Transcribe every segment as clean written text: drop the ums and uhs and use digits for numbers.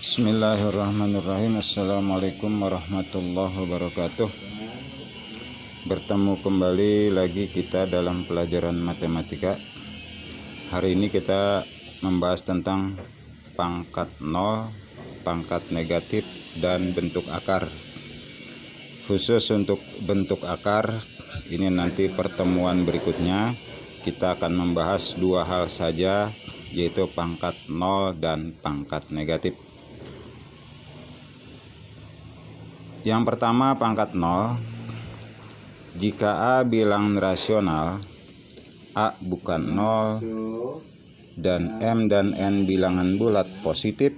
Bismillahirrahmanirrahim. Assalamualaikum warahmatullahi wabarakatuh. Bertemu kembali lagi kita dalam pelajaran matematika. Hari ini kita membahas tentang pangkat nol, pangkat negatif, dan bentuk akar. Khusus untuk bentuk akar, ini nanti pertemuan berikutnya kita akan membahas dua hal saja, yaitu pangkat nol dan pangkat negatif. Yang pertama, pangkat nol. Jika A bilang rasional, A bukan 0, dan M dan N bilangan bulat positif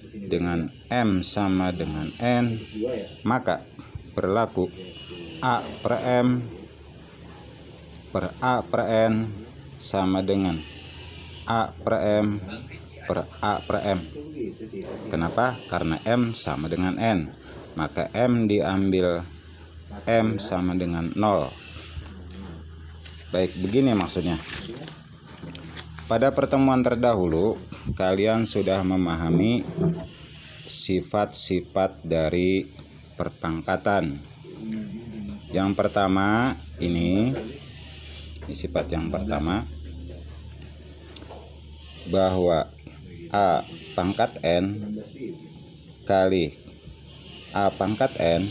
dengan M sama dengan N, maka berlaku A per M per A per N sama dengan A per M per A per M. Kenapa? Karena M sama dengan N. Maka M diambil M sama dengan 0. Baik, begini maksudnya. Pada pertemuan terdahulu, kalian sudah memahami sifat-sifat dari perpangkatan. Yang pertama, ini sifat yang pertama, bahwa A pangkat N kali A pangkat N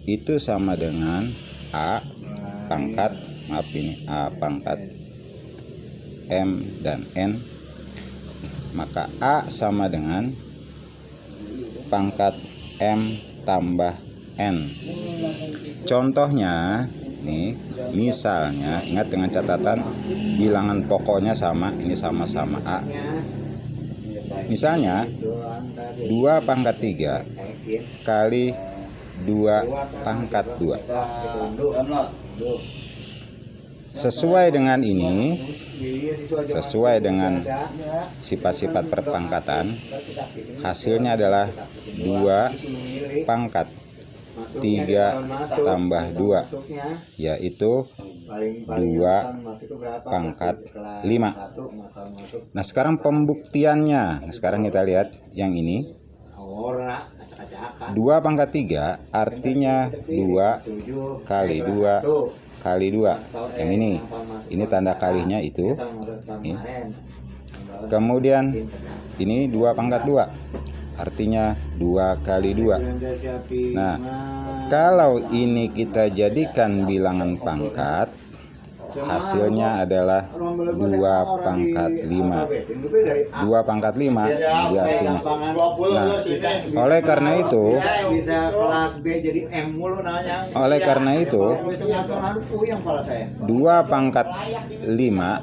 itu sama dengan A pangkat, A pangkat M dan N. Maka A sama dengan pangkat M tambah N. Contohnya nih, misalnya, ingat dengan catatan bilangan pokoknya sama, ini sama-sama A. Misalnya 2 pangkat 3 kali 2 pangkat 2. Sesuai dengan ini, sesuai dengan sifat-sifat perpangkatan, hasilnya adalah 2 pangkat 3 tambah 2, yaitu 2 pangkat 5. Nah, sekarang pembuktiannya. Nah, sekarang kita lihat yang ini. 2 pangkat 3 artinya 2 kali 2 kali 2. Yang ini tanda kalinya itu. Ini. Kemudian ini 2 pangkat 2 artinya 2 kali 2. Nah, kalau ini kita jadikan bilangan pangkat, hasilnya adalah 2 pangkat 5. 2 pangkat 5 dia artinya. Nah, oleh karena itu 2 pangkat 5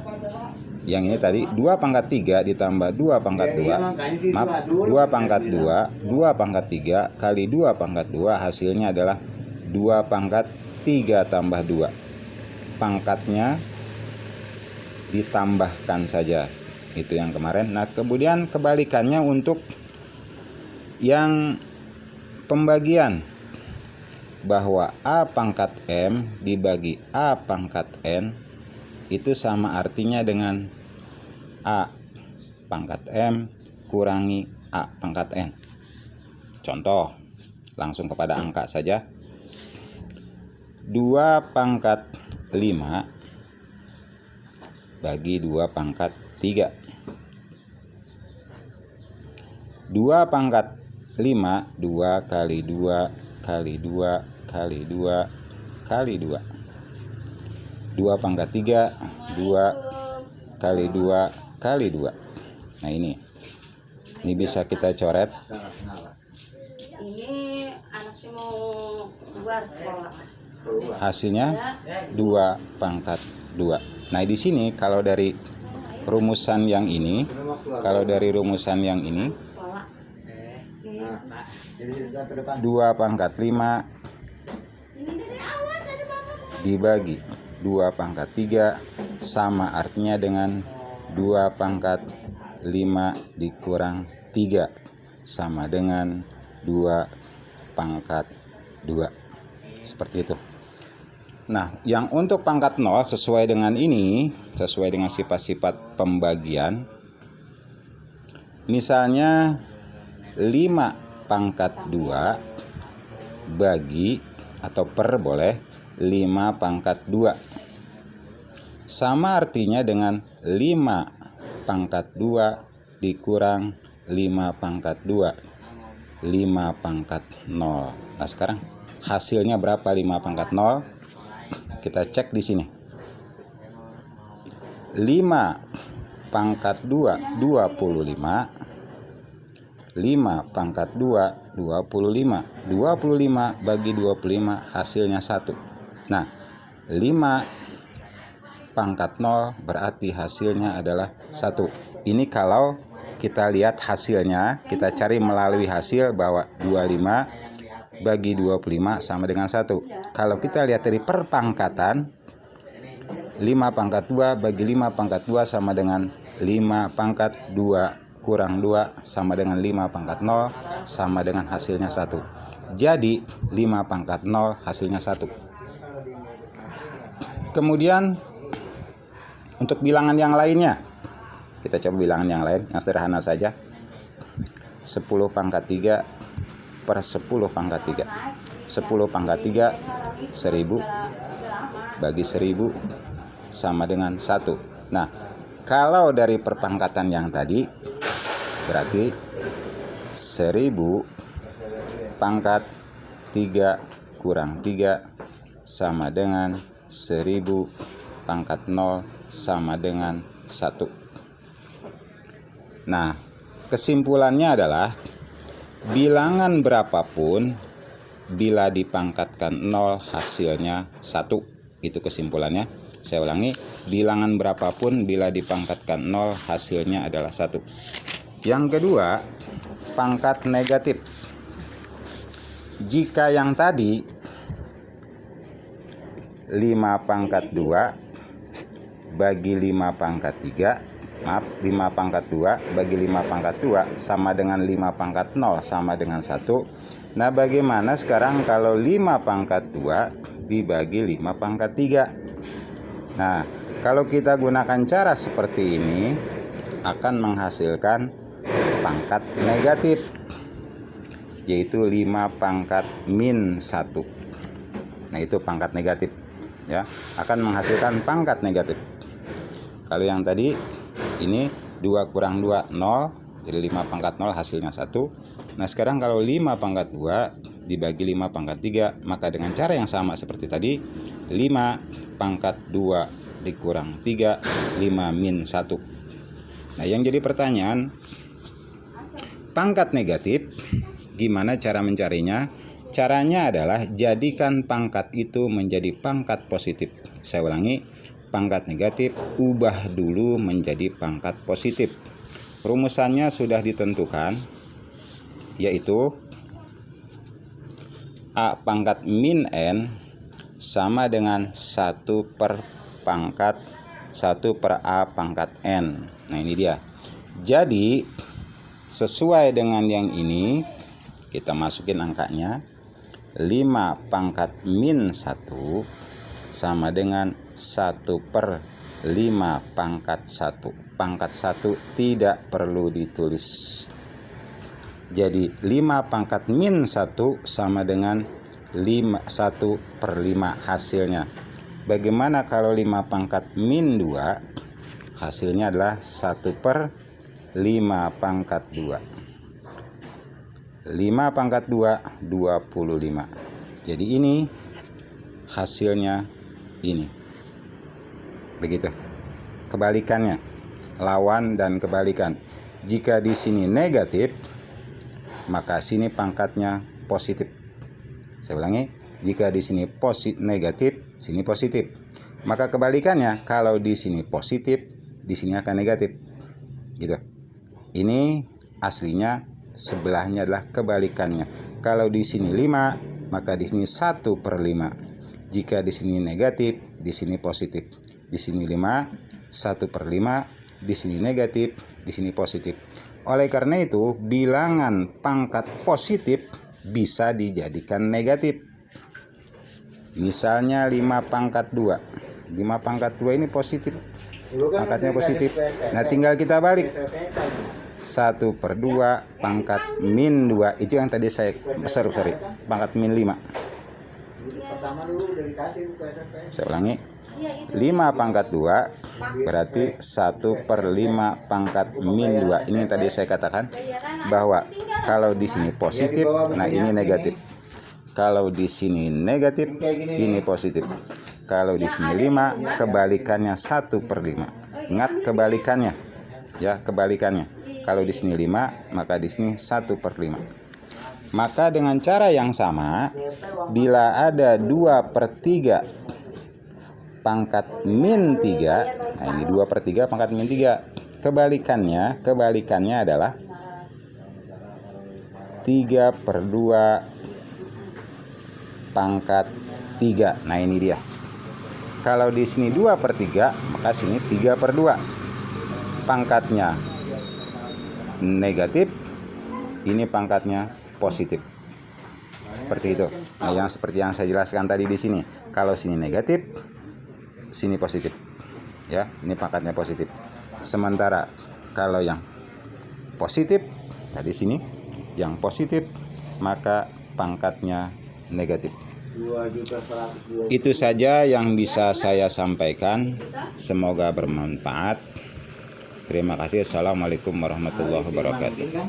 yang ini tadi 2 pangkat 3 ditambah 2 pangkat 2. Maaf, 2 pangkat 2, 2 pangkat 3 kali 2 pangkat 2 hasilnya adalah 2 pangkat 3 tambah 2. Pangkatnya ditambahkan saja, itu yang kemarin. Nah, kemudian kebalikannya untuk yang pembagian, bahwa A pangkat M dibagi A pangkat N itu sama artinya dengan A pangkat M kurangi A pangkat N. Contoh, langsung kepada angka saja. 2 pangkat 5 bagi 2 pangkat 3. 2 pangkat 5, 2 kali 2 kali 2 kali 2 kali 2. 2 pangkat 3, 2 kali 2 kali 2. Nah, ini bisa kita coret. Ini anaknya mau keluar sekolah. Hasilnya 2 pangkat 2. Nah, di sini kalau dari rumusan yang ini, 2 pangkat 5 dibagi 2 pangkat 3 sama artinya dengan 2 pangkat 5 dikurang 3 sama dengan 2 pangkat 2. Seperti itu. Nah, yang untuk pangkat 0 sesuai dengan ini, sesuai dengan sifat-sifat pembagian. Misalnya 5 pangkat 2 bagi atau per boleh 5 pangkat 2. Sama artinya dengan 5 pangkat 2 dikurang 5 pangkat 2. 5 pangkat 0. Nah, sekarang hasilnya berapa 5 pangkat 0? Kita cek di sini. 5 pangkat 2 25. 5 pangkat 2 25. 25 bagi 25 hasilnya 1. Nah, 5 pangkat 0 berarti hasilnya adalah 1. Ini kalau kita lihat hasilnya, kita cari melalui hasil bahwa 25 bagi 25 sama dengan 1. Kalau kita lihat dari perpangkatan, 5 pangkat 2 bagi 5 pangkat 2 sama dengan 5 pangkat 2 kurang 2 sama dengan 5 pangkat 0 sama dengan hasilnya 1. Jadi 5 pangkat 0 hasilnya 1. Kemudian untuk bilangan yang lainnya, kita coba bilangan yang lain yang sederhana saja. 10 pangkat 3 per 10 pangkat 3. 10 pangkat 3 1000 bagi 1000 sama dengan 1. Nah, kalau dari perpangkatan yang tadi berarti 1000 pangkat 3 kurang 3 sama dengan 1000 pangkat 0 sama dengan 1. Nah, kesimpulannya adalah bilangan berapapun bila dipangkatkan 0 hasilnya 1. Itu kesimpulannya. Saya ulangi, bilangan berapapun bila dipangkatkan 0 hasilnya adalah 1. Yang kedua, pangkat negatif. Jika yang tadi 5 pangkat 2 bagi 5 pangkat 3, 5 pangkat 2 bagi 5 pangkat 2 sama dengan 5 pangkat 0 sama dengan 1. Nah, bagaimana sekarang kalau 5 pangkat 2 dibagi 5 pangkat 3? Nah, kalau kita gunakan cara seperti ini akan menghasilkan pangkat negatif, yaitu 5 pangkat min 1. Nah, itu pangkat negatif ya, akan menghasilkan pangkat negatif. Kalau yang tadi ini 2 kurang 2 0, jadi 5 pangkat 0 hasilnya 1. Nah, sekarang kalau 5 pangkat 2 dibagi 5 pangkat 3, maka dengan cara yang sama seperti tadi, 5 pangkat 2 dikurang 3, 5 min 1. Nah, yang jadi pertanyaan, pangkat negatif gimana cara mencarinya? Caranya adalah jadikan pangkat itu menjadi pangkat positif. Saya ulangi, pangkat negatif ubah dulu menjadi pangkat positif. Rumusannya sudah ditentukan, yaitu A pangkat min n sama dengan 1 per pangkat 1 per A pangkat n. Nah, ini dia. Jadi sesuai dengan yang ini, kita masukin angkanya. 5 pangkat min 1 sama dengan 1 per 5 pangkat 1. Pangkat 1 tidak perlu ditulis. Jadi 5 pangkat min 1 sama dengan 1 per 5 hasilnya. Bagaimana kalau 5 pangkat min 2? Hasilnya adalah 1 per 5 pangkat 2. 5 pangkat 2, 25. Jadi ini hasilnya ini. Begitu. Kebalikannya, lawan dan kebalikan. Jika di sini negatif, maka sini pangkatnya positif. Saya ulangi, jika di sini negatif, sini positif. Maka kebalikannya, kalau di sini positif, di sini akan negatif. Gitu. Ini aslinya sebelahnya adalah kebalikannya. Kalau di sini 5, maka di sini 1 per 5. Jika di sini negatif, di sini positif. Di sini 5, 1 per 5, di sini negatif, di sini positif. Oleh karena itu, bilangan pangkat positif bisa dijadikan negatif. Misalnya 5 pangkat 2. 5 pangkat 2 ini positif. Pangkatnya positif. Nah, tinggal kita balik. 1/2 pangkat min 2. Itu yang tadi saya sorry, pangkat min 5. Saya ulangi. 5 pangkat 2 berarti 1/5 pangkat min 2. Ini yang tadi saya katakan bahwa kalau di sini positif, nah ini negatif. Kalau di sini negatif, ini positif. Kalau di sini 5, kebalikannya 1/5. Ingat kebalikannya. Ya, kebalikannya. Kalau di sini 5, maka di sini 1/5. Maka dengan cara yang sama, bila ada 2/3 pangkat min 3, nah ini 2/3 pangkat min 3, kebalikannya adalah 3/2 pangkat 3. Nah ini dia. Kalau di sini 2/3, maka sini 3/2. Pangkatnya negatif, ini pangkatnya positif. Seperti itu. Nah, yang seperti yang saya jelaskan tadi di sini. Kalau sini negatif, sini positif. Ya, ini pangkatnya positif. Sementara kalau yang positif, tadi sini yang positif, maka pangkatnya negatif. Itu saja yang bisa saya sampaikan. Semoga bermanfaat. Terima kasih. Assalamualaikum warahmatullahi wabarakatuh.